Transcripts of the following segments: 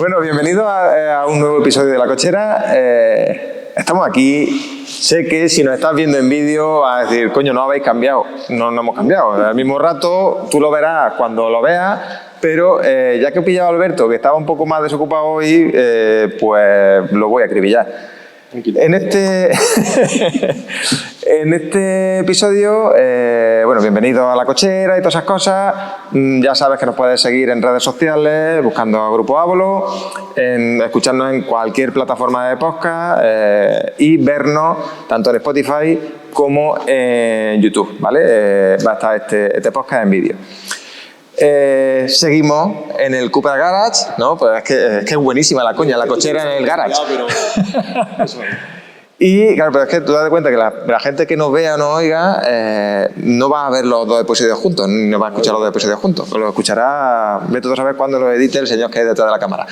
Bueno, bienvenido a un nuevo episodio de La Cochera. Estamos aquí. Sé que si nos estás viendo en vídeo vas a decir, coño, no habéis cambiado. No hemos cambiado. Al mismo rato tú lo verás cuando lo veas, pero ya que he pillado a Alberto, que estaba un poco más desocupado hoy, pues lo voy a acribillar. En este episodio, bueno, bienvenido a La Cochera y todas esas cosas. Ya sabes que nos puedes seguir en redes sociales, buscando a Grupo Ávolo, escucharnos en cualquier plataforma de podcast y vernos tanto en Spotify como en YouTube, ¿vale? Va a estar este podcast en vídeo. Seguimos en el Cupra Garage, ¿no? Pues es que es buenísima la coña, La Cochera en el garage. Y claro, pero es que tú das cuenta que la gente que nos vea o nos oiga no va a ver los dos episodios juntos, no va a escuchar los dos episodios juntos, lo escuchará, vete tú a saber cuándo lo edite el señor que hay detrás de la cámara.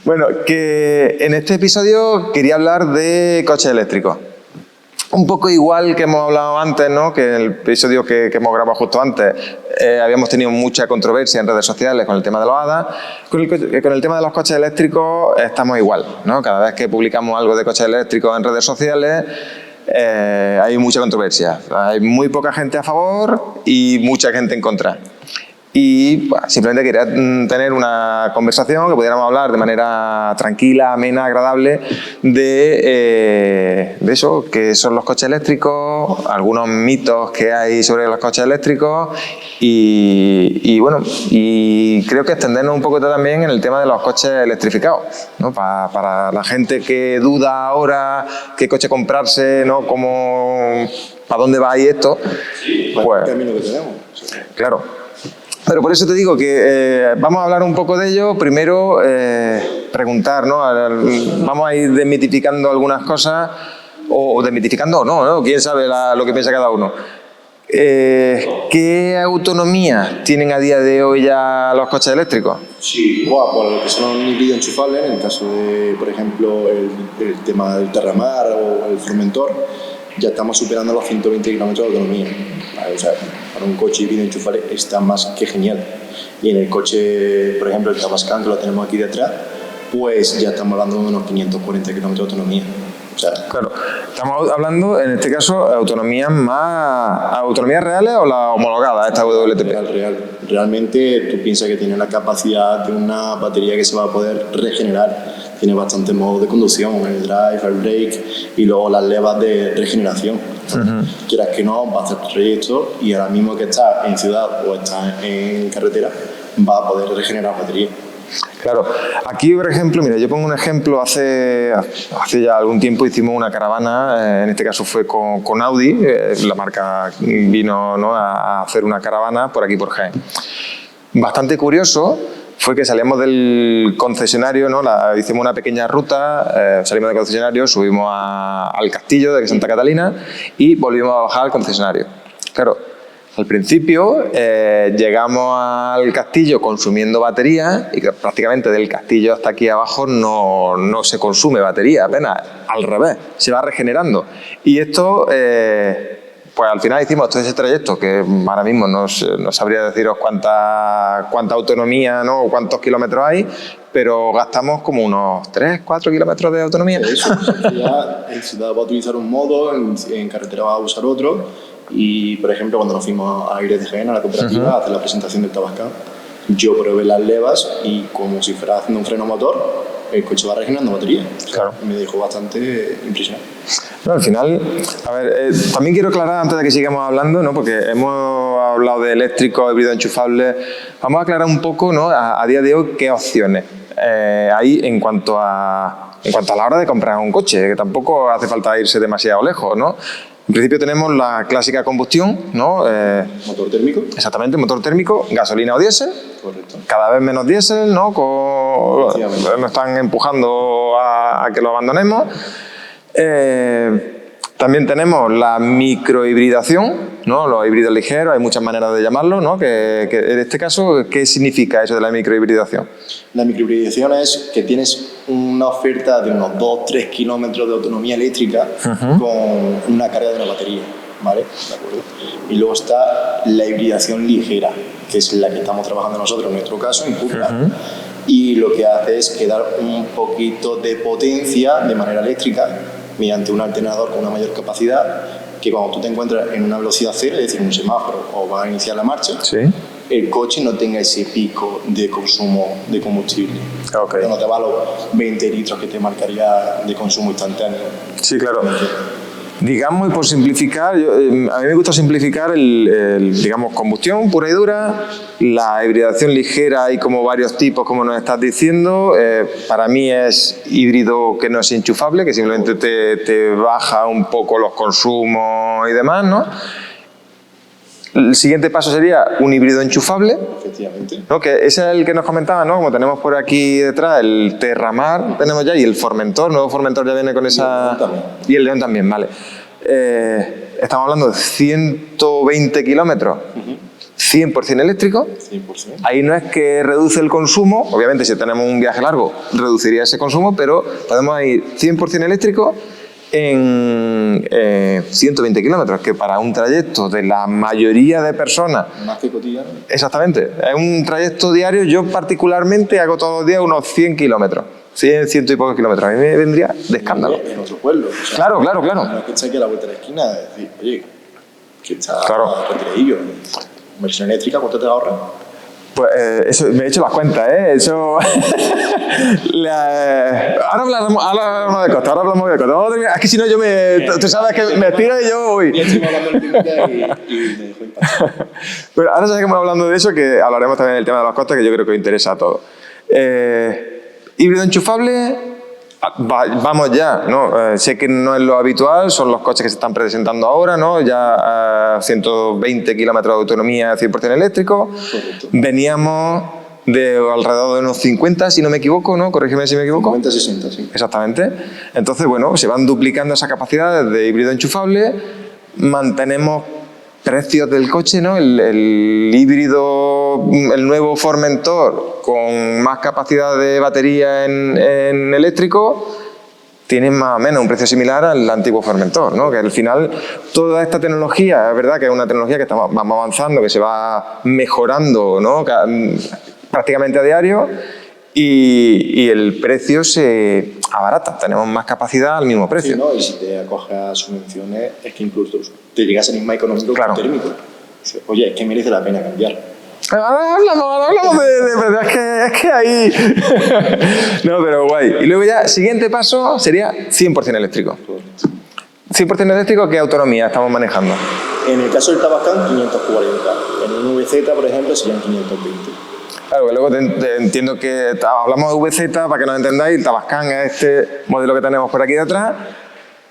Bueno, que en este episodio quería hablar de coches eléctricos. Un poco igual que hemos hablado antes, ¿no? Que en el episodio que hemos grabado justo antes habíamos tenido mucha controversia en redes sociales con el tema de los hadas. Con el tema de los coches eléctricos estamos igual, ¿no? Cada vez que publicamos algo de coches eléctricos en redes sociales hay mucha controversia. Hay muy poca gente a favor y mucha gente en contra. Y bueno, simplemente quería tener una conversación que pudiéramos hablar de manera tranquila, amena, agradable de eso, que son los coches eléctricos, algunos mitos que hay sobre los coches eléctricos y bueno, y creo que extendernos un poco también en el tema de los coches electrificados, ¿no? Para la gente que duda ahora qué coche comprarse, ¿no? ¿Para dónde va ahí esto? Pues, el camino que tenemos. Claro. Pero por eso te digo que vamos a hablar un poco de ello. Primero, preguntar, ¿no? Vamos a ir desmitificando algunas cosas, o desmitificando o no, quién sabe lo que piensa cada uno. ¿Qué autonomía tienen a día de hoy ya los coches eléctricos? Sí, por lo que son híbridos enchufables, en el caso de, por ejemplo, el tema del Terramar o el Formentor, ya estamos superando los 120 kilómetros de autonomía. O sea, para un coche híbrido enchufable está más que genial. Y en el coche, por ejemplo, el Tavascan, que lo tenemos aquí detrás, pues ya estamos hablando de unos 540 kilómetros de autonomía. O sea, claro, estamos hablando en este caso de autonomías reales o la homologada, esta WLTP. Real. Realmente tú piensas que tiene la capacidad de una batería que se va a poder regenerar. Tiene bastantes modos de conducción, el drive, el brake y luego las levas de regeneración. Quieras que no, va a hacer trayecto y ahora mismo que estás en ciudad o estás en carretera, va a poder regenerar batería. Claro, aquí por ejemplo, mira, yo pongo un ejemplo, hace ya algún tiempo hicimos una caravana, en este caso fue con Audi, la marca vino, ¿no?, a hacer una caravana por aquí por Jaén. Bastante curioso fue que salíamos del concesionario, ¿no? Hicimos una pequeña ruta, salimos del concesionario, subimos al castillo de Santa Catalina y volvimos a bajar al concesionario. Claro, al principio llegamos al castillo consumiendo batería y que prácticamente del castillo hasta aquí abajo no se consume batería, apenas, al revés, se va regenerando. Y esto, pues al final hicimos todo ese trayecto, que ahora mismo no sabría deciros cuánta autonomía, ¿no?, o cuántos kilómetros hay, pero gastamos como unos 3-4 kilómetros de autonomía. Eso, ya en ciudad va a utilizar un modo, en carretera va a usar otro. Y, por ejemplo, cuando nos fuimos a Aires de Jaén, a la cooperativa, a hacer la presentación del Tavascan, yo probé las levas y como si fuera haciendo un freno motor, el coche va regenerando batería. Claro. Me dejó bastante impresionado. No, al final, a ver, también quiero aclarar antes de que sigamos hablando, ¿no?, porque hemos hablado de eléctrico, híbrido enchufable, vamos a aclarar un poco, ¿no?, a día de hoy qué opciones hay en cuanto a la hora de comprar un coche, que tampoco hace falta irse demasiado lejos, ¿no? En principio tenemos la clásica combustión, ¿no? ¿Motor térmico? Exactamente, motor térmico, gasolina o diésel. Correcto. Cada vez menos diésel, ¿no? Nos están empujando a que lo abandonemos. También tenemos la microhibridación, ¿no? Los híbridos ligeros, hay muchas maneras de llamarlo, ¿no? Que en este caso, ¿qué significa eso de la microhibridación? La microhibridación es que tienes una oferta de unos 2-3 kilómetros de autonomía eléctrica con una carga de una batería, ¿vale? ¿De acuerdo? Y luego está la hibridación ligera, que es la que estamos trabajando nosotros en nuestro caso, en Cupra, y lo que hace es que dar un poquito de potencia de manera eléctrica mediante un alternador con una mayor capacidad, que cuando tú te encuentras en una velocidad cero, es decir, un semáforo o vas a iniciar la marcha, Sí. el coche no tenga ese pico de consumo de combustible. Ok. No te va a los 20 litros que te marcaría de consumo instantáneo. Sí, claro. Digamos, y por simplificar, a mí me gusta simplificar digamos, combustión pura y dura, la hibridación ligera, hay como varios tipos, como nos estás diciendo. Para mí es híbrido que no es enchufable, que simplemente te baja un poco los consumos y demás, ¿no? El siguiente paso sería un híbrido enchufable, Efectivamente. ¿no? Que ese es el que nos comentaba, ¿no? Como tenemos por aquí detrás el Terramar, tenemos ya, y el Formentor, nuevo Formentor ya viene con esa... León también. Y el León también, vale. Estamos hablando de 120 kilómetros, 100% eléctrico. 100%. Ahí no es que reduce el consumo, obviamente si tenemos un viaje largo reduciría ese consumo, pero podemos ir 100% eléctrico en 120 kilómetros, que para un trayecto de la mayoría de personas... Más que cotidiano. Exactamente, es un trayecto diario. Yo particularmente hago todos los días unos 100 kilómetros, 100 y pocos kilómetros. A mí me vendría de escándalo. En otro pueblo. O sea, Claro. No es que esté aquí a la vuelta de la esquina, es decir, oye, que está Claro. retiradillo. Inversión eléctrica, ¿cuánto te ahorra? Pues eso, me he hecho las cuentas, ¿eh? Eso... Ahora hablamos de costa, Vamos a terminar. Es que si no yo tú sabes que me tiro y yo voy. Ya estuvimos hablando del tema y me dejó impactado. Pero ahora seguimos hablando de eso, que hablaremos también del tema de los costes, que yo creo que interesa a todos. Híbrido enchufable, vamos ya, ¿no? Sé que no es lo habitual, son los coches que se están presentando ahora, ¿no? Ya 120 kilómetros de autonomía, 100% eléctrico. Correcto. Veníamos de alrededor de unos 50, si no me equivoco, ¿no? Corrígeme si me equivoco. 50-60, sí. Exactamente. Entonces, bueno, se van duplicando esas capacidades de híbrido enchufable, mantenemos precios del coche, ¿no? El híbrido, el nuevo Formentor con más capacidad de batería en eléctrico, tiene más o menos un precio similar al antiguo Formentor, ¿no? Que al final toda esta tecnología, es verdad que es una tecnología que vamos avanzando, que se va mejorando, ¿no? Prácticamente a diario, y el precio se abarata, tenemos más capacidad al mismo precio. Sí, ¿no? Y si te acoges a subvenciones, es que incluso te llega a ser más económico Claro. que un térmico. Dices, oye, es que merece la pena cambiar. Ahora hablamos de es que ahí... No, pero guay. Y luego ya, siguiente paso sería 100% eléctrico. 100% eléctrico, ¿qué autonomía estamos manejando? En el caso del Tabascan, 540. En un VZ, por ejemplo, serían 520. Claro, que luego entiendo que hablamos de VZ, para que nos entendáis, el Tabascan es este modelo que tenemos por aquí detrás.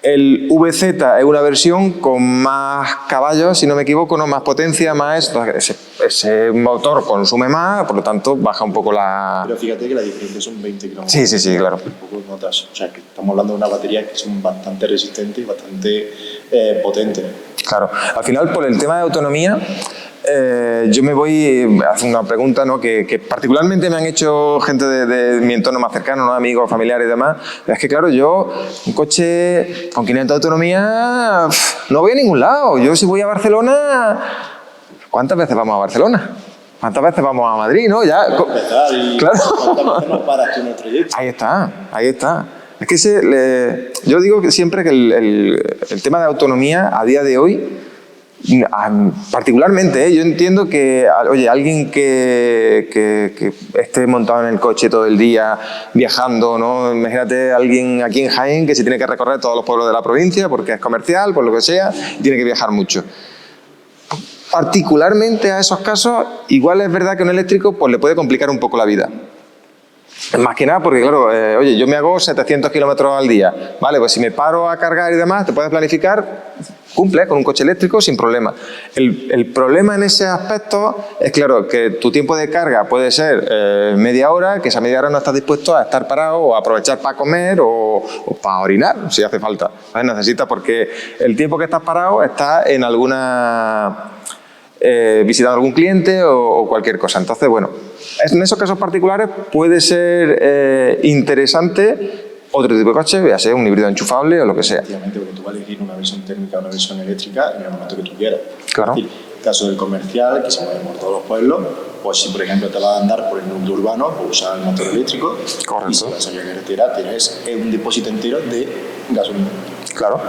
El VZ es una versión con más caballos, si no me equivoco, ¿no? Más potencia, más... Ese motor consume más, por lo tanto, baja un poco la... Pero fíjate que la diferencia son 20 kilómetros. Sí, claro. Un poco notas. O sea, que estamos hablando de una batería que son bastante resistentes y bastante potentes. Claro. Al final, por el tema de autonomía, yo me voy a hacer una pregunta, ¿no? que particularmente me han hecho gente de mi entorno más cercano, ¿no? Amigos, familiares y demás. Es que, claro, yo, un coche con 500 de autonomía, no voy a ningún lado. Yo, si voy a Barcelona, ¿cuántas veces vamos a Barcelona? ¿Cuántas veces vamos a Madrid, no? Ya, Empezar y claro. ¿cuántas veces nos paras tú en el trayecto? Ahí está. Es que yo digo que siempre que el tema de autonomía a día de hoy, particularmente, yo entiendo que, oye, alguien que esté montado en el coche todo el día viajando, ¿no? Imagínate alguien aquí en Jaén que se tiene que recorrer todos los pueblos de la provincia porque es comercial, por lo que sea, y tiene que viajar mucho. Particularmente a esos casos, igual es verdad que un eléctrico pues le puede complicar un poco la vida. Más que nada porque, claro, oye, yo me hago 700 kilómetros al día. Vale, pues si me paro a cargar y demás, te puedes planificar, cumple con un coche eléctrico sin problema. El problema en ese aspecto es, claro, que tu tiempo de carga puede ser media hora, que esa media hora no estás dispuesto a estar parado o a aprovechar para comer o para orinar, si hace falta. ¿Vale? Necesitas, porque el tiempo que estás parado está en alguna... visitando algún cliente o cualquier cosa. Entonces, bueno, en esos casos particulares puede ser interesante otro tipo de coche, ya sea un híbrido enchufable o lo que sea. Efectivamente, porque tú vas a elegir una versión térmica o una versión eléctrica en el momento que tú quieras. Claro. Es decir, el caso del comercial, que se mueve por todos los pueblos, pues si por ejemplo te vas a andar por el núcleo urbano, pues usar el motor eléctrico. Correcto. Y si vas a salir a carretera, tienes un depósito entero de gasolina. Claro.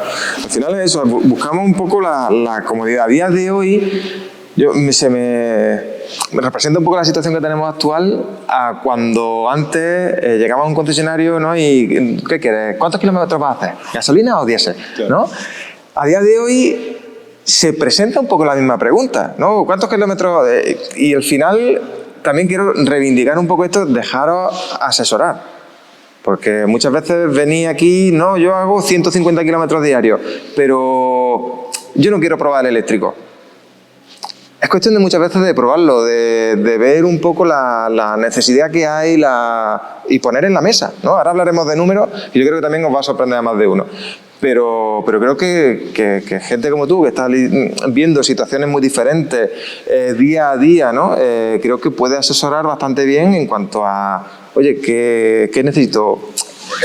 Al final es eso, buscamos un poco la comodidad. A día de hoy, me representa un poco la situación que tenemos actual a cuando antes llegaba a un concesionario, ¿no? Y ¿qué quieres? ¿Cuántos kilómetros vas a hacer? ¿Gasolina o diésel? Claro. ¿No? A día de hoy se presenta un poco la misma pregunta, ¿no? ¿Cuántos kilómetros? Y al final también quiero reivindicar un poco esto, dejaros asesorar. Porque muchas veces venís aquí, no, yo hago 150 kilómetros diarios, pero yo no quiero probar el eléctrico. Es cuestión de muchas veces de probarlo, de ver un poco la necesidad que hay y poner en la mesa, ¿no? Ahora hablaremos de números y yo creo que también os va a sorprender a más de uno. Pero creo que gente como tú, que está viendo situaciones muy diferentes día a día, ¿no? Creo que puede asesorar bastante bien en cuanto a, oye, ¿qué necesito?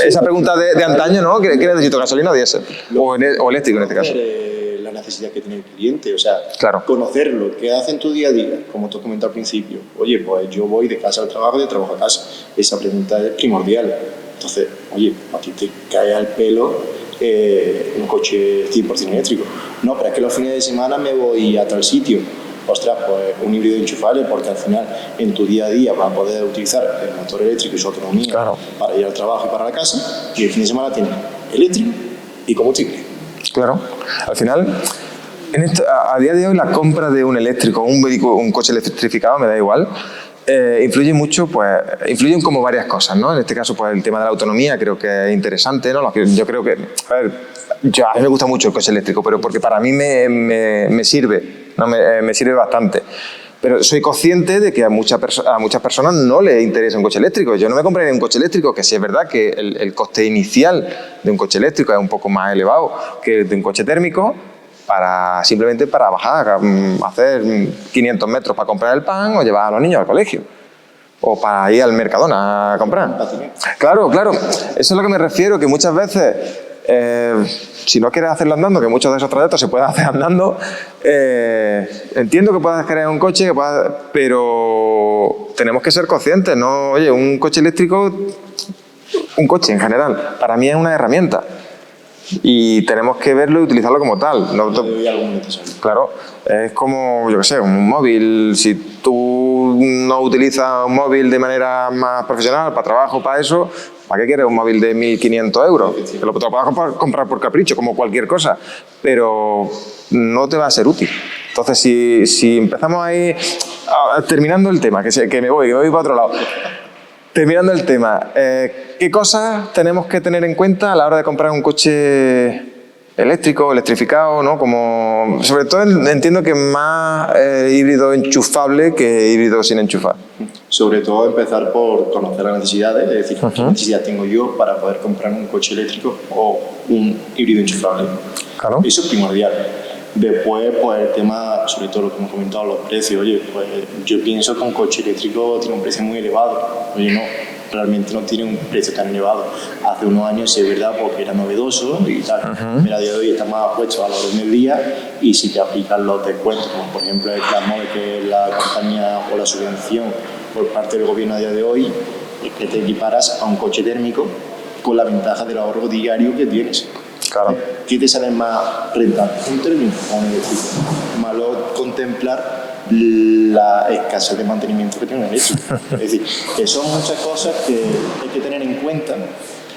Esa pregunta de antaño, ¿no? ¿Qué necesito? ¿Gasolina o diésel? O eléctrico en este caso. La necesidad que tiene el cliente, o sea, Claro. conocerlo, qué hace en tu día a día, como tú has comentado al principio. Oye, pues yo voy de casa al trabajo, de trabajo a casa. Esa pregunta es primordial. Entonces, oye, a ti te cae al pelo un coche 100% eléctrico. No, pero es que los fines de semana me voy a tal sitio. Ostras, pues un híbrido enchufable, porque al final en tu día a día vas a poder utilizar el motor eléctrico y su autonomía Claro. para ir al trabajo y para la casa, y el fin de semana tienes eléctrico y combustible. Claro. Al final, a día de hoy, la compra de un eléctrico, un coche electrificado, me da igual, influye mucho, pues, influyen como varias cosas, ¿no? En este caso, pues, el tema de la autonomía creo que es interesante, ¿no? Yo creo que, a ver, a mí me gusta mucho el coche eléctrico, pero porque para mí me sirve, ¿no? Me sirve bastante. Pero soy consciente de que a muchas personas no les interesa un coche eléctrico. Yo no me compraría un coche eléctrico, que sí es verdad que el coste inicial de un coche eléctrico es un poco más elevado que el de un coche térmico, simplemente para bajar, hacer 500 metros para comprar el pan o llevar a los niños al colegio. O para ir al Mercadona a comprar. Claro, claro. Eso es a lo que me refiero, que muchas veces, si no quieres hacerlo andando, que muchos de esos trayectos se pueden hacer andando, entiendo que puedas querer un coche, pero tenemos que ser conscientes, ¿no? Oye, un coche eléctrico, un coche en general, para mí es una herramienta. Y tenemos que verlo y utilizarlo como tal. Claro, es como, yo qué sé, un móvil. Si tú no utilizas un móvil de manera más profesional, para trabajo, para eso, ¿para qué quieres un móvil de 1.500 euros? Te lo puedes comprar por capricho, como cualquier cosa, pero no te va a ser útil. Entonces, si empezamos ahí, terminando el tema, que me voy para otro lado. Terminando el tema, ¿qué cosas tenemos que tener en cuenta a la hora de comprar un coche eléctrico, electrificado, ¿no? Como, sobre todo entiendo que más híbrido enchufable que híbrido sin enchufar. Sobre todo empezar por conocer las necesidades, es decir, qué necesidad tengo yo para poder comprar un coche eléctrico o un híbrido enchufable. Claro. Eso es primordial. Después, pues el tema, sobre todo lo que hemos comentado, los precios. Oye, pues yo pienso que un coche eléctrico tiene un precio muy elevado. Oye, no, realmente no tiene un precio tan elevado. Hace unos años, sí es verdad, porque era novedoso y tal. Pero a día de hoy está más puesto a la orden del día, y si te aplican los descuentos, como por ejemplo el Transmove, que es la campaña o la subvención por parte del gobierno a día de hoy, es que te equiparas a un coche térmico con la ventaja del ahorro diario que tienes. Claro. ¿Qué te sale más rentable? Un térmico o un eléctrico. Malo contemplar la escasez de mantenimiento que tiene un eléctrico. Es decir, que son muchas cosas que hay que tener en cuenta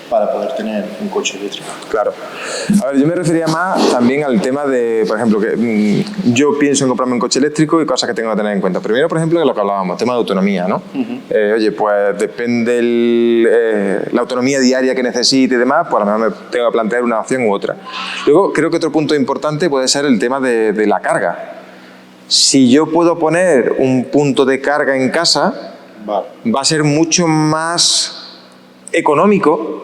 para poder tener un coche eléctrico. Claro. A ver, yo me refería más también al tema de, por ejemplo, que yo pienso en comprarme un coche eléctrico y cosas que tengo que tener en cuenta. Primero, por ejemplo, de lo que hablábamos, tema de autonomía, ¿no? Oye, pues depende la autonomía diaria que necesite y demás, pues a lo mejor me tengo que plantear una opción u otra. Luego, creo que otro punto importante puede ser el tema de la carga. Si yo puedo poner un punto de carga en casa, va a ser mucho más económico,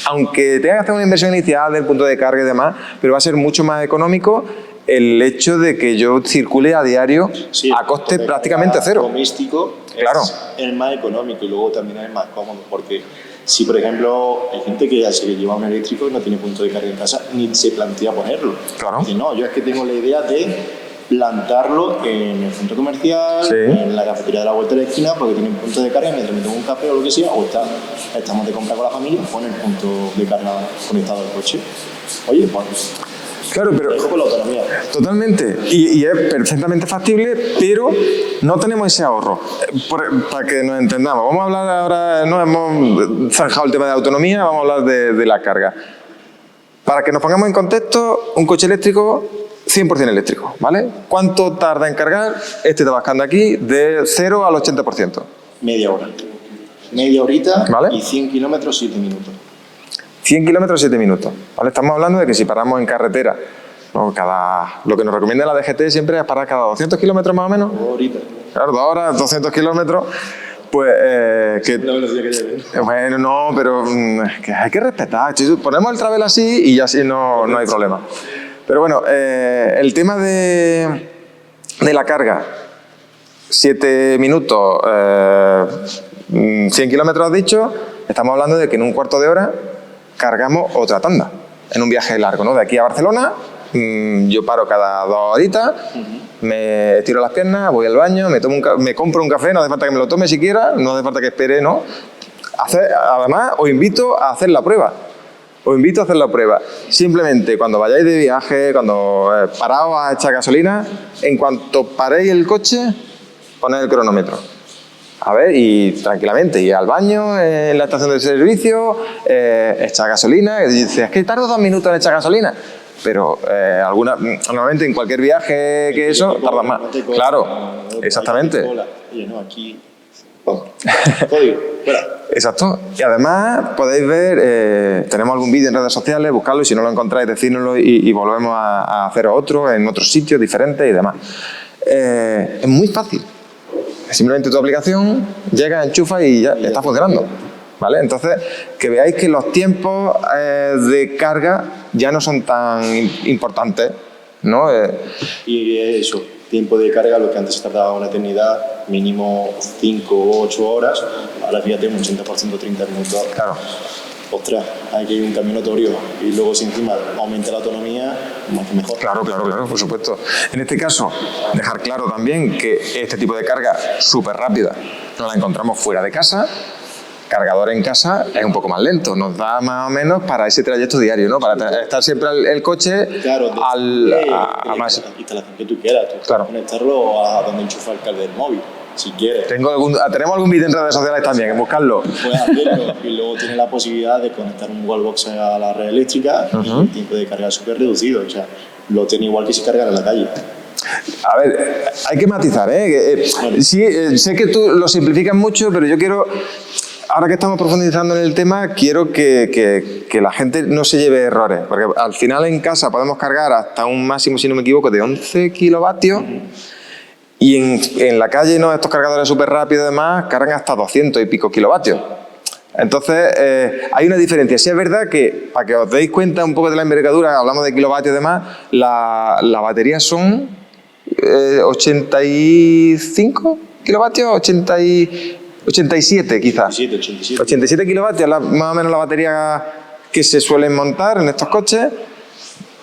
aunque tenga que hacer una inversión inicial del punto de carga y demás, pero va a ser mucho más económico el hecho de que yo circule a diario a coste prácticamente cero. Doméstico Claro. Es el más económico, y luego también es el más cómodo, porque si por ejemplo hay gente que ya se lleva un eléctrico y no tiene punto de carga en casa, ni se plantea ponerlo. Claro. Dice, no, yo es que tengo la idea de plantarlo en el centro comercial, Sí. en la cafetería de la vuelta de la esquina, porque tiene un punto de carga y mientras me tomo un café o lo que sea, o estamos de compra con la familia, pone el punto de carga conectado al coche. Oye, pues Claro, pero dejo con la autonomía. totalmente. Y es perfectamente factible, pero no tenemos ese ahorro. Para que nos entendamos, vamos a hablar ahora, no hemos zanjado el tema de autonomía, vamos a hablar de la carga. Para que nos pongamos en contexto, un coche eléctrico 100% eléctrico, ¿vale? ¿Cuánto tarda en cargar? Este tabascando aquí, de 0 al 80%. Media hora. Media horita Vale. y 100 kilómetros, 7 minutos. 100 kilómetros, 7 minutos. ¿Vale? Estamos hablando de que si paramos en carretera, ¿no? Lo que nos recomienda la DGT siempre es parar cada 200 kilómetros más o menos. Horita. Claro, 2 horas, 200 kilómetros. Pues La velocidad que lleve. bueno, no, pero que hay que respetar. Si ponemos el travel así y así no hay problema. Pero bueno, el tema de la carga, 7 minutos, 100 kilómetros has dicho, estamos hablando de que en un cuarto de hora cargamos otra tanda en un viaje largo, ¿no? De aquí a Barcelona, yo paro cada 2 horitas, me estiro las piernas, voy al baño, me compro un café, no hace falta que me lo tome siquiera, no hace falta que espere, ¿no? Además, os invito a hacer la prueba. Os invito a hacer la prueba. Simplemente cuando vayáis de viaje, cuando paraos a echar gasolina, en cuanto paréis el coche, poned el cronómetro. A ver, y tranquilamente, ir al baño, en la estación de servicio, echar gasolina. Y dices, es que tardo 2 minutos en echar gasolina. Pero normalmente en cualquier viaje que eso, tarda más. Claro, exactamente. Oye, no, aquí... Vamos. Código, fuera. Exacto. Y además podéis ver, tenemos algún vídeo en redes sociales, buscarlo y si no lo encontráis, decírnoslo y volvemos a hacer otro en otros sitios diferentes y demás. Es muy fácil. Simplemente tu aplicación llega, enchufa y ya está funcionando. ¿Vale? Entonces, que veáis que los tiempos de carga ya no son tan importantes, ¿no? Y eso, tiempo de carga, lo que antes se tardaba una eternidad, mínimo 5 o 8 horas, ahora fíjate un 80%, 30 minutos. Claro. Ostras, hay que ir un cambio notorio. Y luego, si encima aumenta la autonomía, más que mejor. Claro, por supuesto. En este caso, dejar claro también que este tipo de carga súper rápida no la encontramos fuera de casa. Cargador en casa es un poco más lento, nos da más o menos para ese trayecto diario, ¿no? Para estar siempre el coche Claro, a más. la instalación que tú quieras, tú Claro. puedes conectarlo a donde enchufa el cable del móvil, si quieres. Tenemos algún vídeo en redes sociales también, buscarlo. Puedes hacerlo y luego tienes la posibilidad de conectar un wallbox a la red eléctrica y el tiempo de carga es súper reducido, o sea, lo tiene igual que si cargas en la calle. A ver, hay que matizar, ¿eh? Vale. Sí, sé que tú lo simplificas mucho, pero yo quiero, ahora que estamos profundizando en el tema, quiero que la gente no se lleve errores, porque al final en casa podemos cargar hasta un máximo, si no me equivoco, de 11 kilovatios. Y en la calle, ¿no? Estos cargadores súper rápidos, además, cargan hasta 200 y pico kilovatios. Entonces, hay una diferencia. Sí es verdad que, para que os deis cuenta un poco de la envergadura, hablamos de kilovatios y demás, la batería son 85 kilovatios, 87 quizás. 87 kilovatios, más o menos la batería que se suelen montar en estos coches.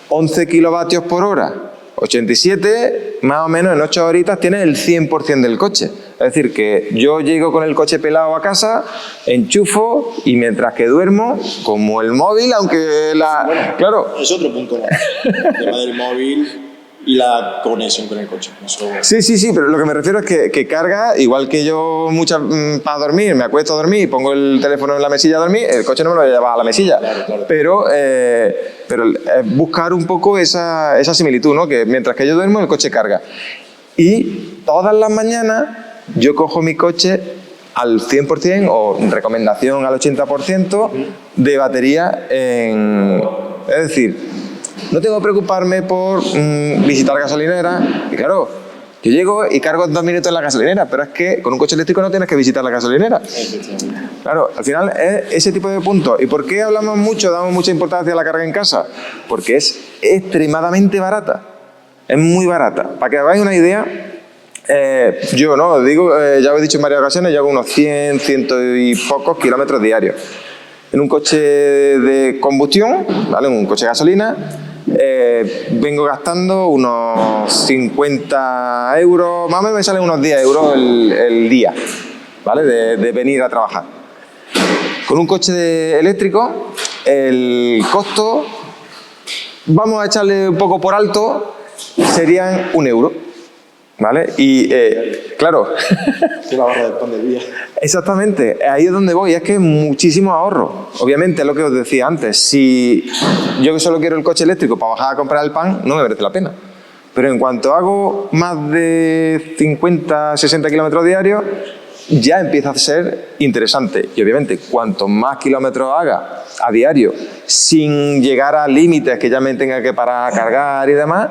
11 kilovatios por hora. 87, más o menos en 8 horitas tienes el 100% del coche. Es decir, que yo llego con el coche pelado a casa, enchufo y mientras que duermo, como el móvil, aunque Bueno, claro. es otro punto más. El tema del móvil y la conexión con el coche. Eso... Sí, pero lo que me refiero es que carga, igual que yo para dormir, me acuesto a dormir y pongo el teléfono en la mesilla a dormir, el coche no me lo voy a llevar a la mesilla. Claro. Pero buscar un poco esa similitud, ¿no? Que mientras que yo duermo, el coche carga. Y todas las mañanas yo cojo mi coche al 100% o recomendación al 80% de batería es decir, no tengo que preocuparme por visitar gasolineras. Y claro, yo llego y cargo en 2 minutos en la gasolinera, pero es que con un coche eléctrico no tienes que visitar la gasolinera. Claro, al final es ese tipo de puntos. ¿Y por qué damos mucha importancia a la carga en casa? Porque es extremadamente barata. Es muy barata. Para que hagáis una idea, yo no digo, ya os he dicho en varias ocasiones, yo hago unos 100 y pocos kilómetros diarios. En un coche de combustión, ¿vale? En un coche de gasolina, vengo gastando unos 50 euros, más o menos me salen unos 10 euros el día, ¿vale? De venir a trabajar. Con un coche eléctrico, el costo, vamos a echarle un poco por alto, serían 1 euro, ¿vale? Y claro, Que la barra del pan del día. exactamente, ahí es donde voy, es que es muchísimo ahorro. Obviamente, es lo que os decía antes, si yo que solo quiero el coche eléctrico para bajar a comprar el pan, no me merece la pena. Pero en cuanto hago más de 50, 60 kilómetros diarios, ya empieza a ser interesante. Y obviamente, cuanto más kilómetros haga a diario, sin llegar a límites que ya me tenga que parar a cargar y demás,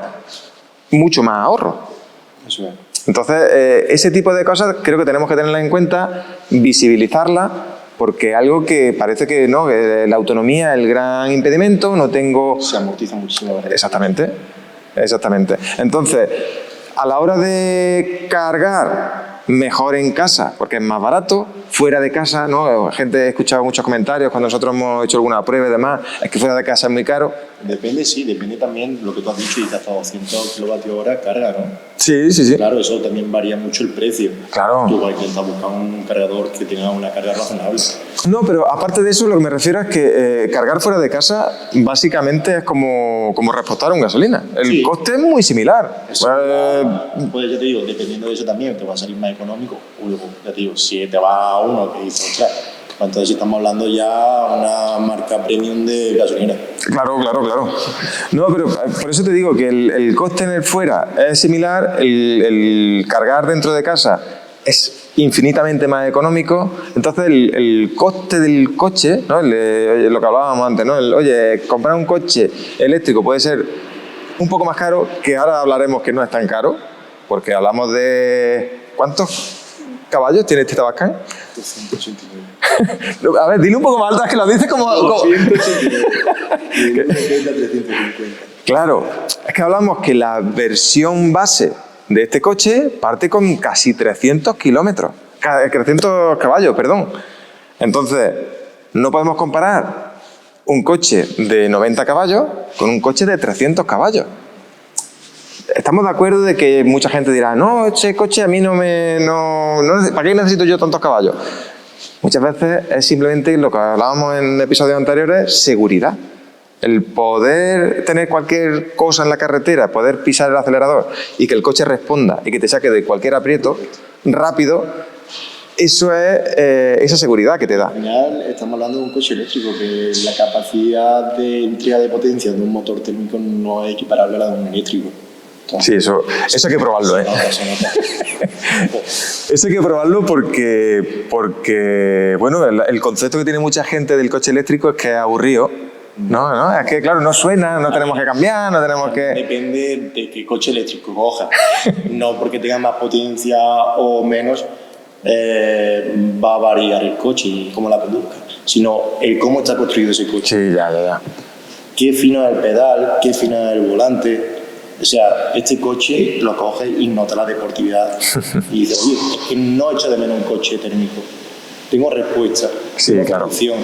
mucho más ahorro. Eso es. Entonces, ese tipo de cosas creo que tenemos que tenerlas en cuenta, visibilizarlas, porque algo que parece que no, que la autonomía es el gran impedimento, no tengo... Se amortiza muchísimo la verdad. Exactamente, exactamente. Entonces, a la hora de cargar mejor en casa, porque es más barato, fuera de casa, ¿no? Gente, he escuchado muchos comentarios cuando nosotros hemos hecho alguna prueba y demás, es que fuera de casa es muy caro. Depende, sí, depende también lo que tú has dicho, y hasta 200 kilovatios hora carga, ¿no? Sí, sí, sí. Claro, eso también varía mucho el precio. Claro. Tú vas a intentar buscar un cargador que tenga una carga razonable. No, pero aparte de eso, lo que me refiero es que cargar fuera de casa básicamente es como repostar un gasolina. El Sí. coste es muy similar. Eso, pues ya te digo, dependiendo de eso también, te va a salir más económico. O luego, ya te digo, si te va a uno que dice, ostras, pues entonces estamos hablando ya una marca premium de gasolina. Claro, claro, claro. No, pero por eso te digo que el coste en el fuera es similar, el cargar dentro de casa es infinitamente más económico. Entonces el coste del coche, ¿no? Lo que hablábamos antes, ¿no? Oye, comprar un coche eléctrico puede ser un poco más caro, que ahora hablaremos que no es tan caro, porque hablamos de... ¿Cuántos caballos tiene este Tabascan? 289. A ver, dile un poco más alto, es que lo dices como... 289. Y el 350. Claro, es que hablamos que la versión base de este coche parte con casi 300 kilómetros, 300 caballos, perdón. Entonces, no podemos comparar un coche de 90 caballos con un coche de 300 caballos. Estamos de acuerdo de que mucha gente dirá, no, ese coche a mí no me... ¿para qué necesito yo tantos caballos? Muchas veces es simplemente lo que hablábamos en episodios anteriores, seguridad. El poder tener cualquier cosa en la carretera, poder pisar el acelerador y que el coche responda y que te saque de cualquier aprieto rápido, eso es esa seguridad que te da. Al final estamos hablando de un coche eléctrico que la capacidad de entrega de potencia de un motor térmico no es equiparable a la de un eléctrico. Sí, Entonces, eso hay que probarlo, ¿eh? se nota. Eso hay que probarlo porque bueno, el concepto que tiene mucha gente del coche eléctrico es que es aburrido. No, es que claro, no suena, no tenemos que cambiar, no tenemos que... Depende de qué coche eléctrico cojas. No porque tenga más potencia o menos va a variar el coche y cómo la conduzca, sino el cómo está construido ese coche. Sí, ya. Qué fino es el pedal, qué fino es el volante. O sea, este coche lo coges y nota la deportividad. Y dices, oye, es que no echo de menos un coche térmico. Tengo respuesta, Sí, tengo claro. opción.